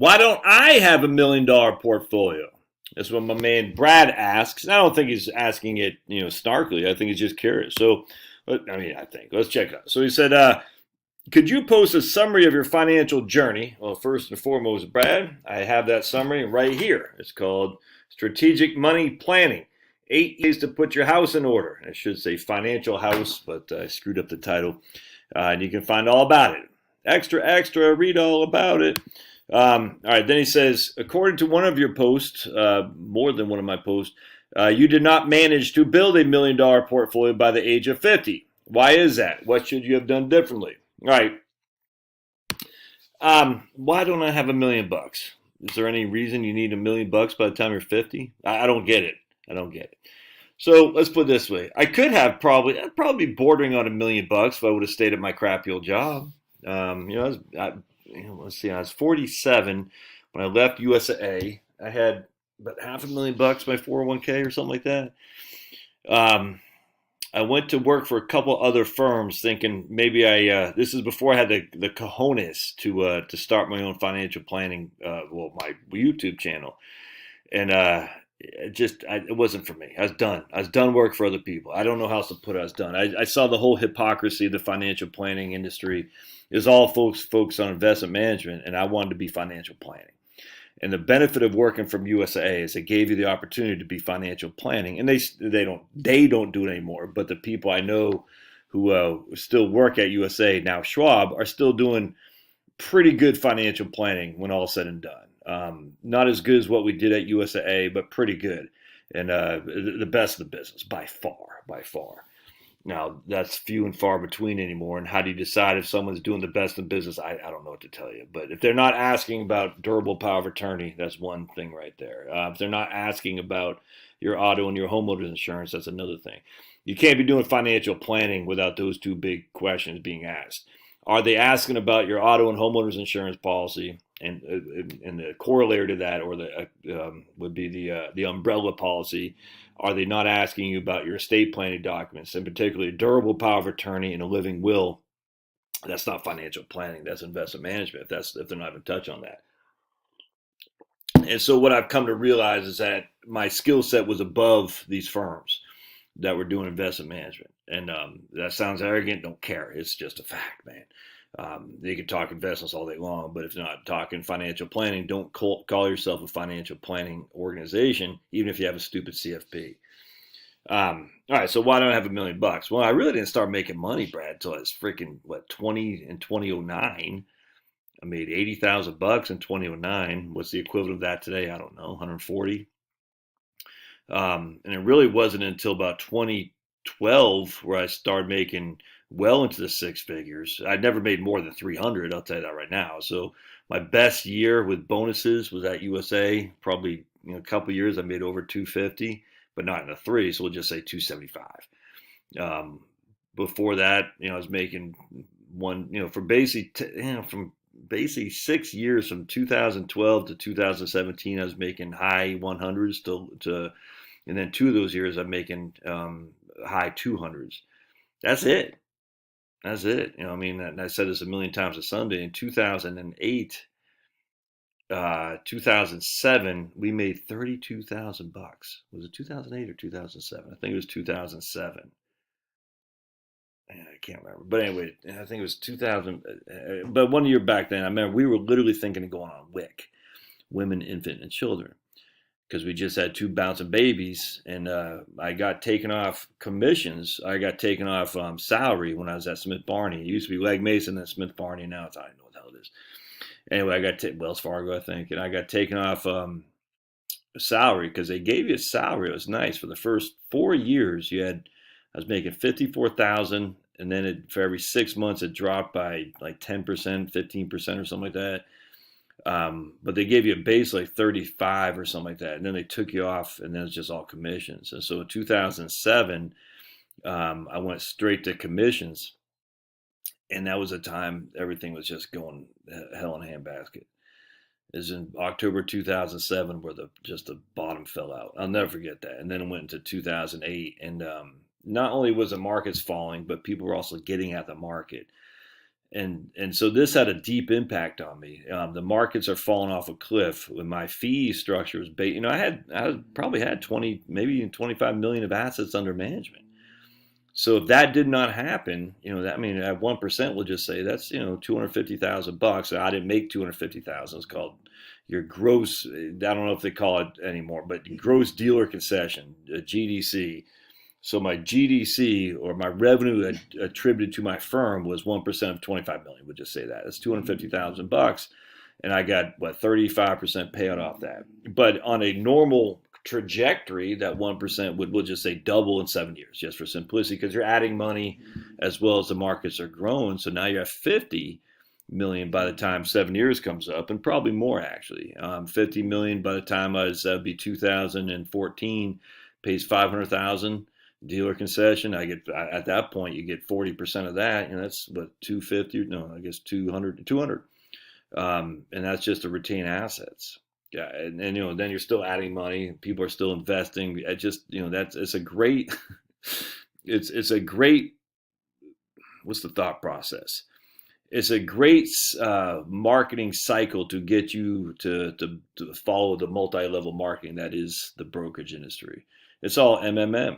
Why don't I have $1 million portfolio? That's what my man Brad asks. And I don't think he's asking it, snarkily. I think he's just curious. So, let's check it out. So he said, could you post a summary of your financial journey? Well, first and foremost, Brad, I have that summary right here. It's called Strategic Money Planning. 8 ways to put your house in order. I should say financial house, but I screwed up the title. And you can find all about it. Extra, read all about it. All right, then he says, according to one of your posts, more than one of my posts, you did not manage to build $1 million portfolio by the age of 50. Why is that? What should you have done differently? All right. Why don't I have $1 million? Is there any reason you need $1 million by the time you're 50? I don't get it. So let's put it this way. I could have I'd probably be bordering on $1 million if I would have stayed at my crappy old job. Let's see, I was 47 when I left USA. I had about $500,000 my 401k or something like that. I went to work for a couple other firms thinking maybe this is before I had the cojones to start my own financial planning, my YouTube channel. And it wasn't for me. I was done. I was done work for other people. I don't know how else to put it. I was done. I saw the whole hypocrisy of the financial planning industry. It was all folks focused on investment management, and I wanted to be financial planning. And the benefit of working from USA is it gave you the opportunity to be financial planning. And they don't do it anymore. But the people I know who still work at USA, now Schwab, are still doing pretty good financial planning when all said and done. Not as good as what we did at USA, but pretty good. And the best of the business by far. Now, that's few and far between anymore. And how do you decide if someone's doing the best in business? I don't know what to tell you. But if they're not asking about durable power of attorney, that's one thing right there. If they're not asking about your auto and your homeowner's insurance, that's another thing. You can't be doing financial planning without those two big questions being asked. Are they asking about your auto and homeowner's insurance policy? And the corollary to that, or would be the umbrella policy. Are they not asking you about your estate planning documents, and particularly durable power of attorney and a living will? That's not financial planning. That's investment management. If they're not even touch on that. And so what I've come to realize is that my skill set was above these firms that were doing investment management. And that sounds arrogant. Don't care. It's just a fact, man. You can talk investments all day long, but if you're not talking financial planning, don't call yourself a financial planning organization, even if you have a stupid CFP. All right, so why don't I have $1 million? Well, I really didn't start making money, Brad, until I was freaking 2009. I made $80,000 in 2009. What's the equivalent of that today? I don't know, 140. And it really wasn't until about 2012 where I started making well into the six figures. I'd never made more than 300. I'll tell you that right now. So my best year with bonuses was at USA. Probably a couple years I made over 250, but not in the three. So we'll just say 275. Before that, I was making for from basically 6 years, from 2012 to 2017, I was making high 100s and then 2 of those years I'm making high 200s. That's it. And I said this a million times a Sunday. In 2008, 2007, we made $32,000. Was it 2008 or 2007? I think it was 2007. I can't remember. But anyway, I think it was 2000. But 1 year back then, I remember we were literally thinking of going on WIC, Women, Infant, and Children, because we just had 2 bouncing babies, and I got taken off commissions. I got taken off salary when I was at Smith Barney. It used to be Legg Mason and Smith Barney. Now I don't know what the hell it is. Anyway, I got Wells Fargo, I think, and I got taken off salary because they gave you a salary. It was nice for the first 4 years. I was making $54,000, and then for every 6 months it dropped by like 10%, 15% or something like that. But they gave you a base like 35 or something like that, and then they took you off, and then it's just all commissions. And so in 2007, I went straight to commissions, and that was a time everything was just going hell in a handbasket. It was in October 2007 where the bottom fell out. I'll never forget that. And then it went into 2008, and not only was the markets falling, but people were also getting at the market. And so this had a deep impact on me. The markets are falling off a cliff. When my fee structure was based, I probably had 20, maybe even 25 million of assets under management. So if that did not happen, that, I mean, at 1%, we'll just say that's, $250,000. I didn't make 250,000. It's called your gross. I don't know if they call it anymore, but gross dealer concession, GDC. So my GDC, or my revenue attributed to my firm, was 1% of 25 million. We'll just say that. That's $250,000, and I got 35% payout off that. But on a normal trajectory, that 1% we'll just say double in 7 years, just for simplicity, because you're adding money as well as the markets are growing. So now you're at 50 million by the time 7 years comes up, and probably more actually. 50 million by the time that'd be 2014, pays 500,000 dealer concession. I get, at that point you get 40% of that, and that's what, 250, no, I guess 200. And that's just to retain assets. Yeah, and then you're still adding money. People are still investing. It just, it's a great, it's a great. What's the thought process? It's a great marketing cycle to get you to follow the multi-level marketing that is the brokerage industry. It's all MLM,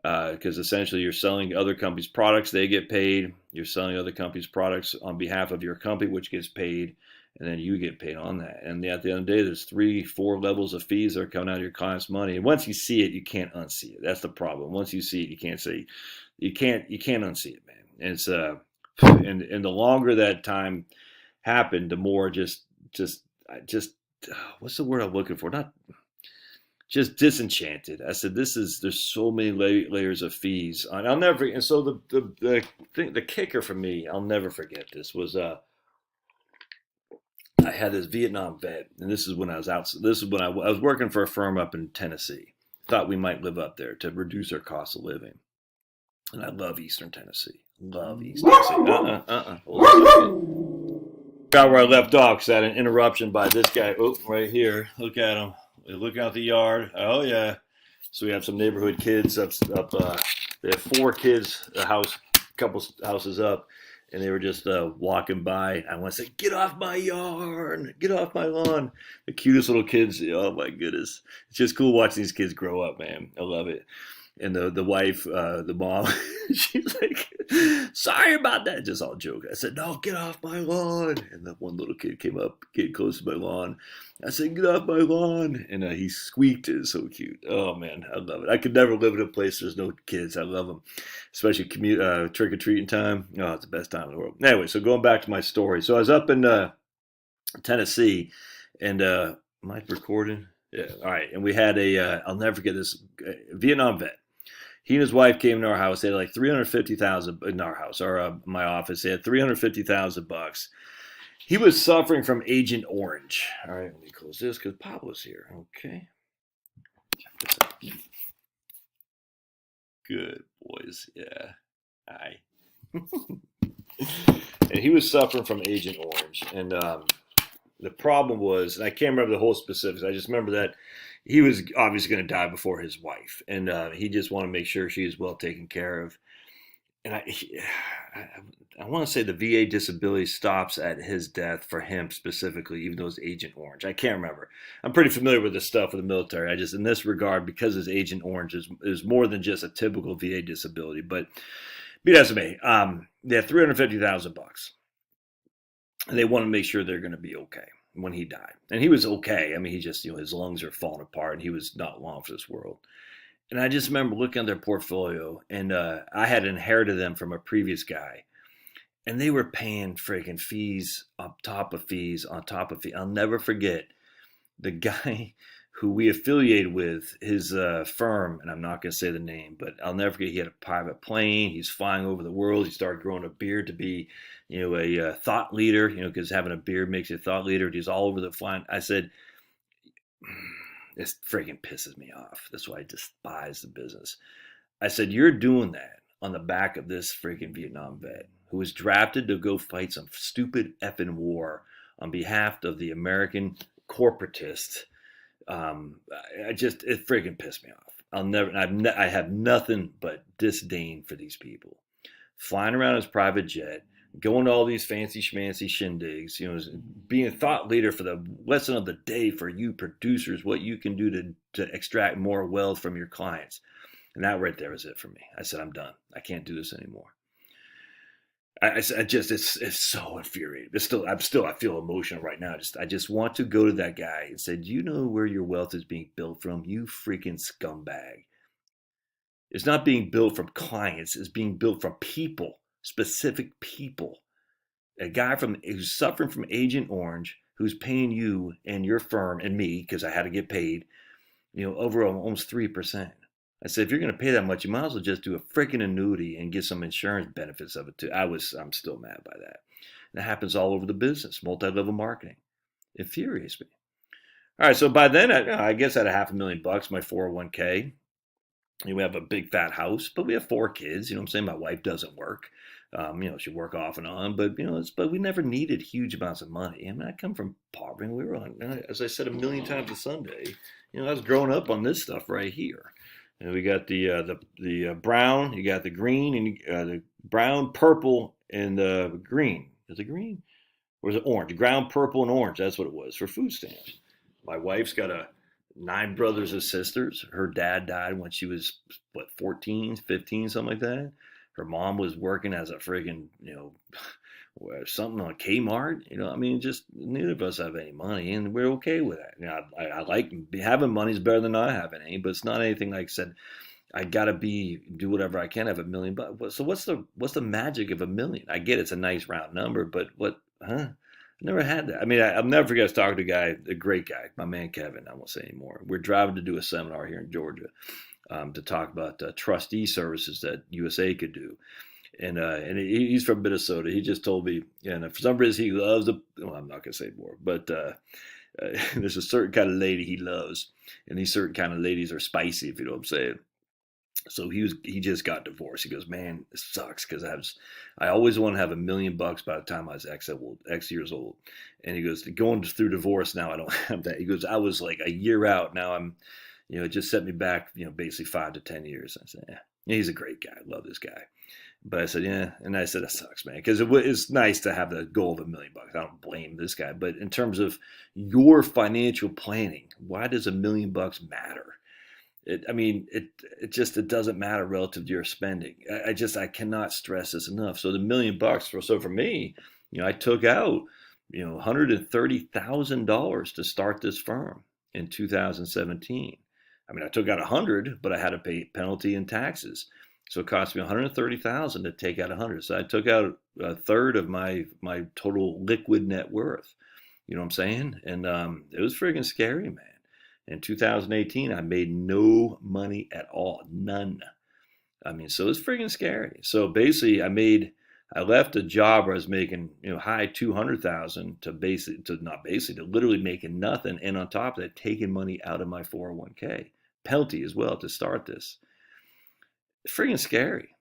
because essentially you're selling other companies' products, they get paid. You're selling other companies' products on behalf of your company, which gets paid, and then you get paid on that. And at the end of the day, there's 3-4 levels of fees that are coming out of your client's money. And once you see it, you can't unsee it. That's the problem. Once you see it, you can't unsee it, man. And it's and the longer that time happened, the more just what's the word I'm looking for? Not just disenchanted. I said, there's so many layers of fees. And I'll never, and so the kicker for me, I'll never forget this, was I had this Vietnam vet, and this is when I was out. This is when I was working for a firm up in Tennessee. Thought we might live up there to reduce our cost of living. And I love Eastern Tennessee. Love East Tennessee. Hold on. Got where I left off, because I had an interruption by this guy. Oh, right here. Look at him. Looking out the yard. Oh yeah. So we have some neighborhood kids up. They have 4 kids, couple houses up, and they were just walking by. I want to say, "Get off my yard! Get off my lawn!" The cutest little kids. Oh my goodness, it's just cool watching these kids grow up, man. I love it. And the wife, the mom, she's like, "Sorry about that." Just all joking. I said, "No, get off my lawn." And the one little kid came up, getting close to my lawn. I said, "Get off my lawn." And he squeaked. It was so cute. Oh, man, I love it. I could never live in a place there's no kids. I love them, especially trick-or-treating time. Oh, it's the best time in the world. Anyway, so going back to my story. So I was up in Tennessee, and am I recording? Yeah, all right. And we had I'll never forget this, Vietnam vet. He and his wife came to our house. They had like 350,000 in our house, or my office. They had 350,000 bucks. He was suffering from Agent Orange. All right, let me close this because Pablo's here. Okay, check this out. Good boys, yeah. Hi. And he was suffering from Agent Orange, and the problem was, and I can't remember the whole specifics. I just remember that he was obviously going to die before his wife, and he just wanted to make sure she was well taken care of. And I want to say the VA disability stops at his death for him specifically, even though it's Agent Orange. I can't remember. I'm pretty familiar with this stuff with the military. I just, in this regard, because his Agent Orange is more than just a typical VA disability. But be that as it may, they had 350,000 bucks, and they want to make sure they're going to be okay when he died. And he was okay. I mean, he just, his lungs are falling apart, and he was not long for this world. And I just remember looking at their portfolio, and I had inherited them from a previous guy, and they were paying freaking fees on top of fees on top of fees. I'll never forget the guy who we affiliated with, his firm, and I'm not going to say the name, but I'll never forget, he had a private plane. He's flying over the world. He started growing a beard to be, a thought leader, because having a beard makes you a thought leader. He's all over the flying. I said, this freaking pisses me off. That's why I despise the business. I said, you're doing that on the back of this freaking Vietnam vet who was drafted to go fight some stupid effing war on behalf of the American corporatists. It freaking pissed me off. I have nothing but disdain for these people. flying around his private jet, going to all these fancy schmancy shindigs, being a thought leader for the lesson of the day for you producers, what you can do to extract more wealth from your clients. And that right there was it for me. I said, I'm done. I can't do this anymore. I just, it's so infuriating. I feel emotional right now. I just want to go to that guy and say, do you know where your wealth is being built from? You freaking scumbag. It's not being built from clients. It's being built from people, specific people. A guy who's suffering from Agent Orange, who's paying you and your firm and me, because I had to get paid, over almost 3%. I said, if you're going to pay that much, you might as well just do a freaking annuity and get some insurance benefits of it too. I'm still mad by that. And it happens all over the business, multi-level marketing. It infuriates me. All right, so by then, I guess I had $500,000, my 401k. We have a big fat house, but we have 4 kids. You know what I'm saying? My wife doesn't work. She work off and on, but but we never needed huge amounts of money. I mean, I come from poverty. We were on, as I said 1,000,000 times a Sunday. I was growing up on this stuff right here. And we got the brown, you got the green, and the brown, purple, and the green. Is it green? Or is it orange? Brown, purple, and orange. That's what it was for food stamps. My wife's got 9 brothers and sisters. Her dad died when she was, 14, 15, something like that. Her mom was working as a friggin', something on Kmart. Just neither of us have any money, and we're okay with that. I like having money is better than not having any, but it's not anything like I said. I gotta do whatever I can have $1,000,000. So what's the magic of 1,000,000? I get it's a nice round number, but what? Huh? I never had that. I mean, I'll never forget talking to a guy, a great guy, my man Kevin. I won't say anymore. We're driving to do a seminar here in Georgia to talk about trustee services that USA could do. And he's from Minnesota. He just told me, and for some reason he loves I'm not gonna say more, but there's a certain kind of lady he loves, and these certain kind of ladies are spicy, if you know what I'm saying. So he just got divorced. He goes, man, it sucks because I always want to have $1,000,000 by the time I was X years old. And he goes, going through divorce now, I don't have that. He goes, I was like a year out. Now I'm, it just set me back, basically 5 to 10 years. I said, yeah, he's a great guy. I love this guy. But I said, yeah. And I said, that sucks, man. Because it's nice to have the goal of $1,000,000. I don't blame this guy. But in terms of your financial planning, why does $1,000,000 matter? It doesn't matter relative to your spending. I cannot stress this enough. So the $1,000,000, so for me, I took out, $130,000 to start this firm in 2017. I mean, I took out 100, but I had to pay penalty and taxes. So it cost me 130,000 to take out 100. So I took out a third of my total liquid net worth. You know what I'm saying? And it was friggin' scary, man. In 2018, I made no money at all, none. So it's friggin' scary. So basically, I left a job where I was making, high 200,000 to literally making nothing, and on top of that, taking money out of my 401k, penalty as well to start this. It's friggin' scary.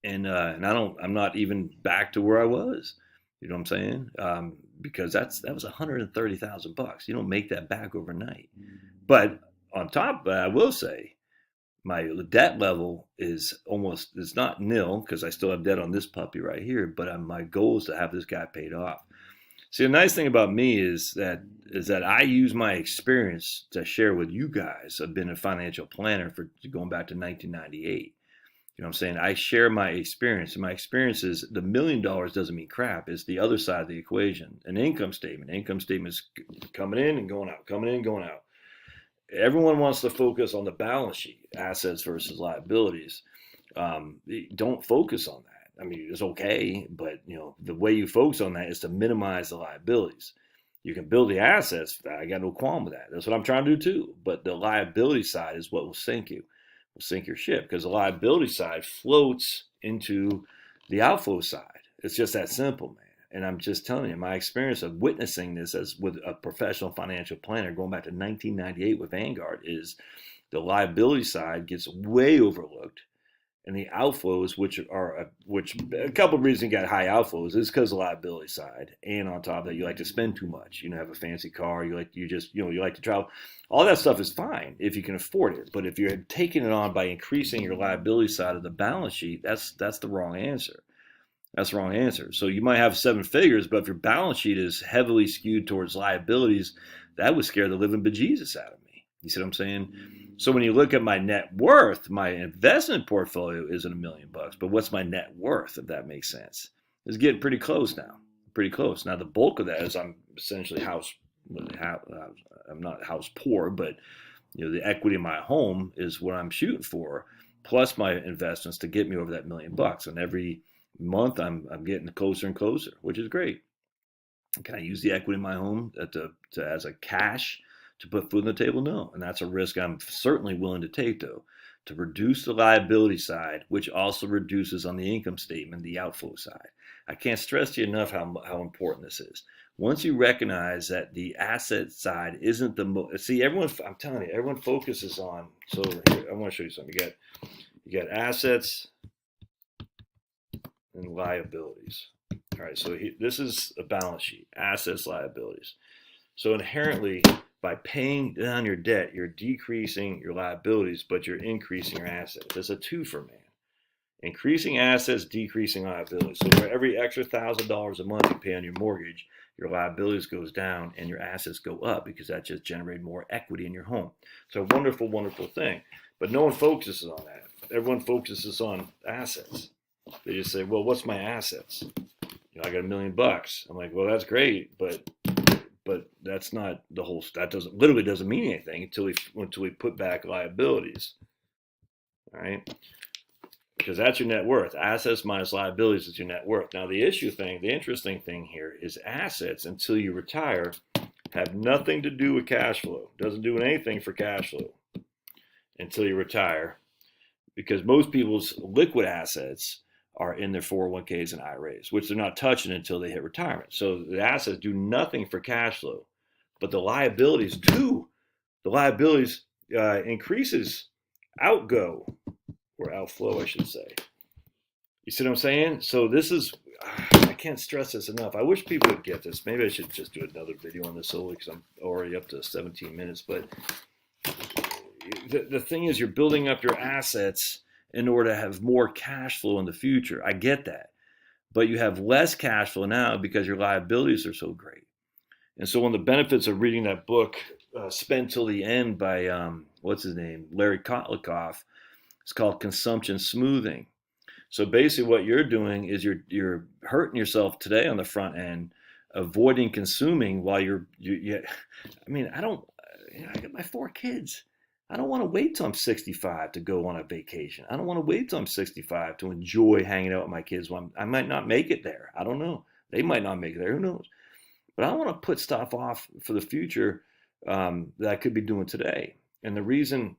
And I'm not even back to where I was. You know what I'm saying? Because that was $130,000. You don't make that back overnight. But on top of that, I will say my debt level is it's not nil because I still have debt on this puppy right here. But my goal is to have this guy paid off. See, the nice thing about me is that I use my experience to share with you guys. I've been a financial planner for going back to 1998. You know what I'm saying? I share my experience. And my experience is the $1,000,000 doesn't mean crap. It's the other side of the equation. An income statement. Income statement is coming in and going out, coming in and going out. Everyone wants to focus on the balance sheet, assets versus liabilities. Don't focus on that. It's okay, but the way you focus on that is to minimize the liabilities. You can build the assets. I got no qualm with that. That's what I'm trying to do too. But the liability side is what will sink you. Will sink your ship because the liability side floats into the outflow side. It's just that simple, man. And I'm just telling you, my experience of witnessing this as with a professional financial planner going back to 1998 with Vanguard is the liability side gets way overlooked And the outflows, which a couple of reasons you got high outflows, is because of the liability side, and on top of that, you like to spend too much. Have a fancy car, you like to travel. All that stuff is fine if you can afford it, but if you're taking it on by increasing your liability side of the balance sheet, that's the wrong answer. That's the wrong answer. So you might have seven figures, but if your balance sheet is heavily skewed towards liabilities, that would scare the living bejesus out of me. You see what I'm saying? So when you look at my net worth, my investment portfolio isn't $1 million, but what's my net worth, if that makes sense? It's getting pretty close now. Pretty close. Now the bulk of that is I'm essentially I'm not house poor, but the equity in my home is what I'm shooting for, plus my investments to get me over that $1 million. And every month I'm getting closer and closer, which is great. Can I use the equity in my home as a cash to put food on the table? No. And that's a risk I'm certainly willing to take, though, to reduce the liability side, which also reduces on the income statement the outflow side. I can't stress to you enough how important this is. Once you recognize that the asset side isn't the most, see, I'm telling you, everyone focuses on, so here, I want to show you something. You got assets and liabilities. All right, so this is a balance sheet, assets, liabilities. So inherently, by paying down your debt, you're decreasing your liabilities, but you're increasing your assets. It's a twofer, man. Increasing assets, decreasing liabilities. So for every extra $1,000 a month you pay on your mortgage, your liabilities goes down and your assets go up, because that just generates more equity in your home. So a wonderful, wonderful thing. But no one focuses on that. Everyone focuses on assets. They just say, well, what's my assets? I got $1 million. I'm like, well, that's great, but that's not the whole. That doesn't mean anything until we put back liabilities. All right, because that's your net worth. Assets minus liabilities is your net worth. Now the interesting thing here is assets until you retire have nothing to do with cash flow. Doesn't do anything for cash flow until you retire, because most people's liquid assets are in their 401ks and IRAs, which they're not touching until they hit retirement. So the assets do nothing for cash flow, but the liabilities do. The liabilities increases outflow, I should say. You see what I'm saying? So this is, I can't stress this enough. I wish people would get this. Maybe I should just do another video on this solely, because I'm already up to 17 minutes. But the thing is, you're building up your assets in order to have more cash flow in the future. I get that. But you have less cash flow now because your liabilities are so great. And so one of the benefits of reading that book, Spend Till the End, by, what's his name, Larry Kotlikoff, it's called Consumption Smoothing. So basically what you're doing is you're hurting yourself today on the front end, avoiding consuming while I got my 4 kids. I don't want to wait till I'm 65 to go on a vacation. I don't want to wait till I'm 65 to enjoy hanging out with my kids. I might not make it there. I don't know. They might not make it there. Who knows? But I want to put stuff off for the future that I could be doing today. And the reason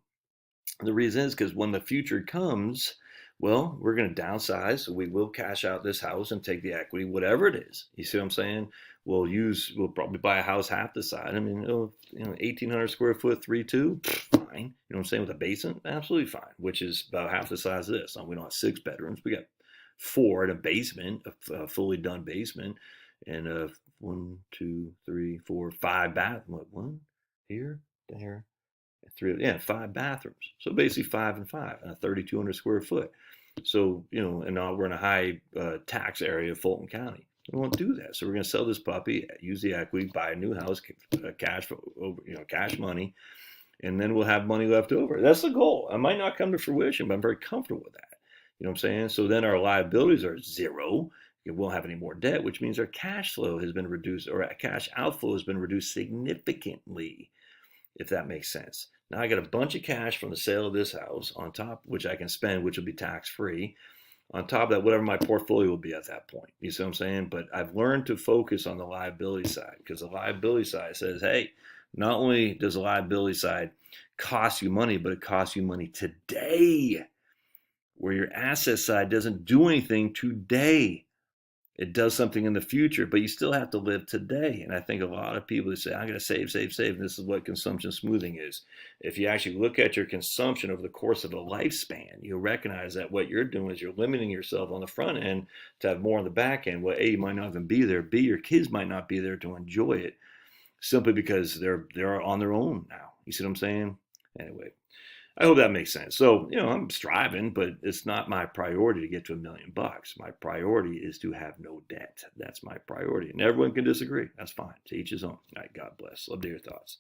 is because when the future comes, well, we're going to downsize. So we will cash out this house and take the equity, whatever it is. You see what I'm saying? We'll probably buy a house half the size. I mean, 1,800 square foot, 3.2, fine. You know what I'm saying? With a basement, absolutely fine, which is about half the size of this. Now, we don't have 6 bedrooms. We got 4 in a basement, a fully done basement, and 1, 2, 3, 4, 5 bathrooms. One here, there, 3, 5 bathrooms. So basically 5 and 5, 3,200 square foot. So, and now we're in a high tax area of Fulton County. We won't do that. So we're going to sell this puppy, use the equity, buy a new house, cash money, and then we'll have money left over. That's the goal. I might not come to fruition, but I'm very comfortable with that. You know what I'm saying? So then our liabilities are zero. We won't have any more debt, which means our cash flow has been reduced, or our cash outflow has been reduced significantly, if that makes sense. Now I got a bunch of cash from the sale of this house on top, which I can spend, which will be tax-free. On top of that, whatever my portfolio will be at that point. You see what I'm saying? But I've learned to focus on the liability side, because the liability side says, hey, not only does the liability side cost you money, but it costs you money today, where your asset side doesn't do anything today. It does something in the future, but you still have to live today. And I think a lot of people say, I'm going to save, save, save. And this is what consumption smoothing is. If you actually look at your consumption over the course of a lifespan, you'll recognize that what you're doing is you're limiting yourself on the front end to have more on the back end. Well, A, you might not even be there. B, your kids might not be there to enjoy it simply because they're on their own now. You see what I'm saying? Anyway, I hope that makes sense. So, I'm striving, but it's not my priority to get to $1 million. My priority is to have no debt. That's my priority. And everyone can disagree. That's fine. To each his own. All right, God bless. Love to hear your thoughts.